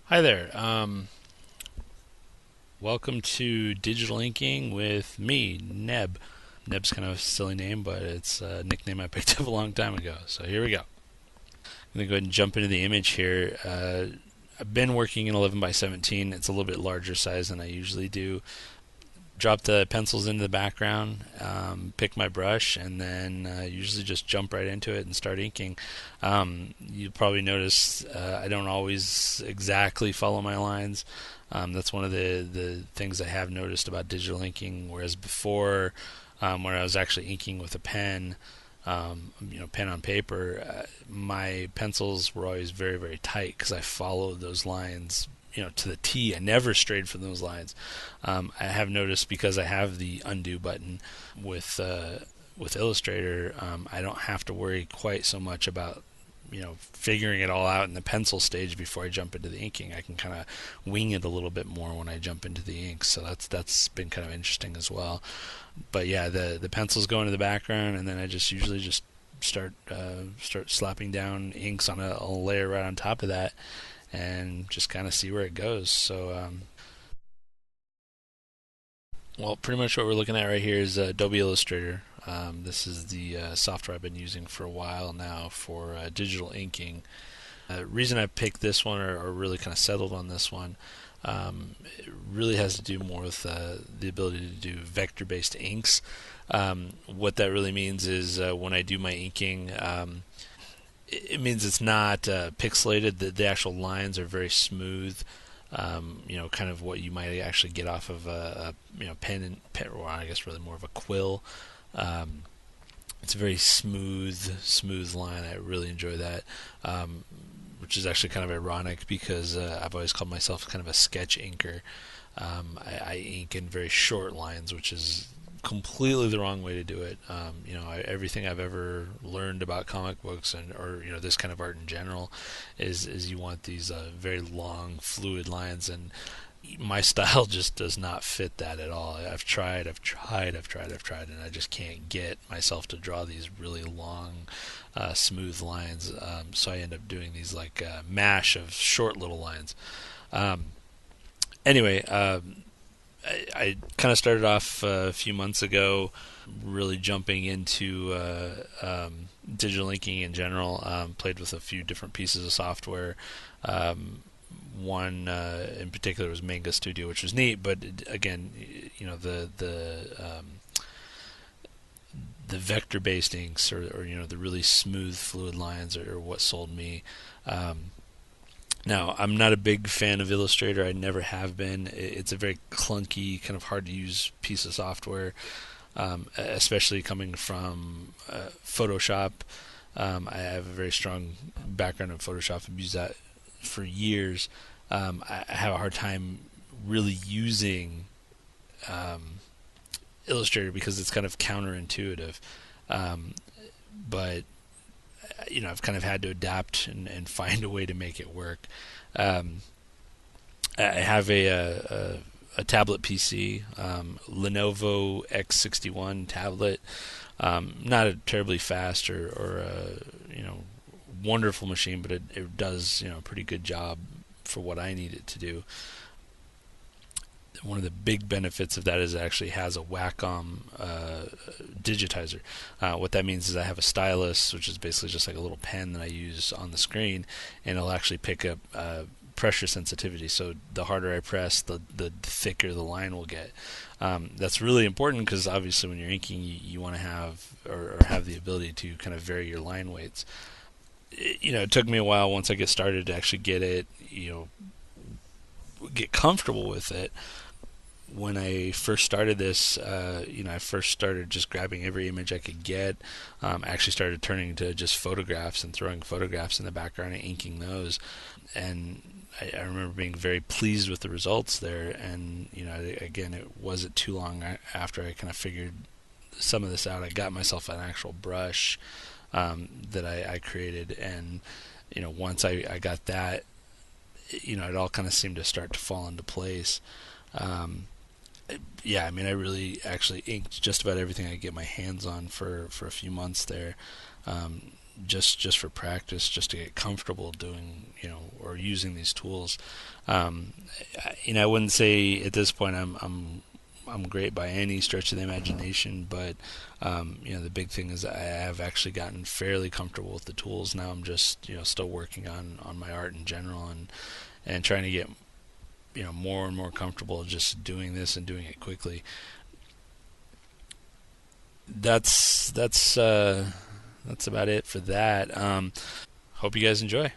Hi there. Welcome to Digital Inking with me, Neb. Neb's kind of a silly name, but it's a nickname I picked up a long time ago. So here we go. I'm going to go ahead and jump into the image here. I've been working in 11 by 17. It's a little bit larger size than I usually do. Drop the pencils into the background, pick my brush, and then usually just jump right into it and start inking. You'll probably notice I don't always exactly follow my lines. That's one of the things I have noticed about digital inking, whereas before, when I was actually inking with a pen, pen on paper, my pencils were always very, very tight because I followed those lines, to the T. I never strayed from those lines. I have noticed because I have the undo button with Illustrator, I don't have to worry quite so much about figuring it all out in the pencil stage before I jump into the inking. I can kind of wing it a little bit more when I jump into the ink, so that's been kind of interesting as well. But yeah, the pencils go into the background, and then I just usually just start slapping down inks on a layer right on top of that, and just kind of see where it goes. Well, pretty much what we're looking at right here is Adobe Illustrator. This is the software I've been using for a while now for digital inking. Reason I picked this one, or really kind of settled on this one, it really has to do more with the ability to do vector-based inks. What that really means is when I do my inking, it means it's not pixelated. The actual lines are very smooth. Kind of what you might actually get off of a pen, or I guess really more of a quill. Um, it's a very smooth line. I really enjoy that, which is actually kind of ironic because I've always called myself kind of a sketch inker. I ink in very short lines, which is completely the wrong way to do it. Everything I've ever learned about comic books or this kind of art in general is you want these very long, fluid lines, and my style just does not fit that at all. I've tried, and I just can't get myself to draw these really long, smooth lines. So I end up doing these like mash of short little lines. Um, anyway, I kind of started off a few months ago, really jumping into digital inking in general. Played with a few different pieces of software. One in particular was Manga Studio, which was neat. But again, the vector-based inks or the really smooth, fluid lines are what sold me. Now, I'm not a big fan of Illustrator. I never have been. It's a very clunky, kind of hard to use piece of software, especially coming from Photoshop. I have a very strong background in Photoshop. I've used that for years. I have a hard time really using Illustrator because it's kind of counterintuitive. Um, but I've kind of had to adapt and find a way to make it work. Um, I have a tablet PC, Lenovo X61 tablet. Not a terribly fast or wonderful machine, but it does a pretty good job for what I need it to do. One of the big benefits of that is it actually has a Wacom digitizer. What that means is I have a stylus, which is basically just like a little pen that I use on the screen, and it'll actually pick up pressure sensitivity. So the harder I press, the thicker the line will get. That's really important because obviously when you're inking, you want to have or have the ability to kind of vary your line weights. It took me a while once I get started to actually get it, get comfortable with it. When I first started this, I first started just grabbing every image I could get. I actually started turning to just photographs and throwing photographs in the background and inking those. And I remember being very pleased with the results there. And again, it wasn't too long after I kind of figured some of this out. I got myself an actual brush that I created, and once I got that, it all kind of seemed to start to fall into place. Um, yeah, I mean, I really actually inked just about everything I could get my hands on for a few months there. Um, just for practice, just to get comfortable doing, or using these tools. Um, I wouldn't say at this point I'm great by any stretch of the imagination, but the big thing is I have actually gotten fairly comfortable with the tools. Now I'm just still working on my art in general, and trying to get more and more comfortable just doing this and doing it quickly. That's about it for that. Hope you guys enjoy.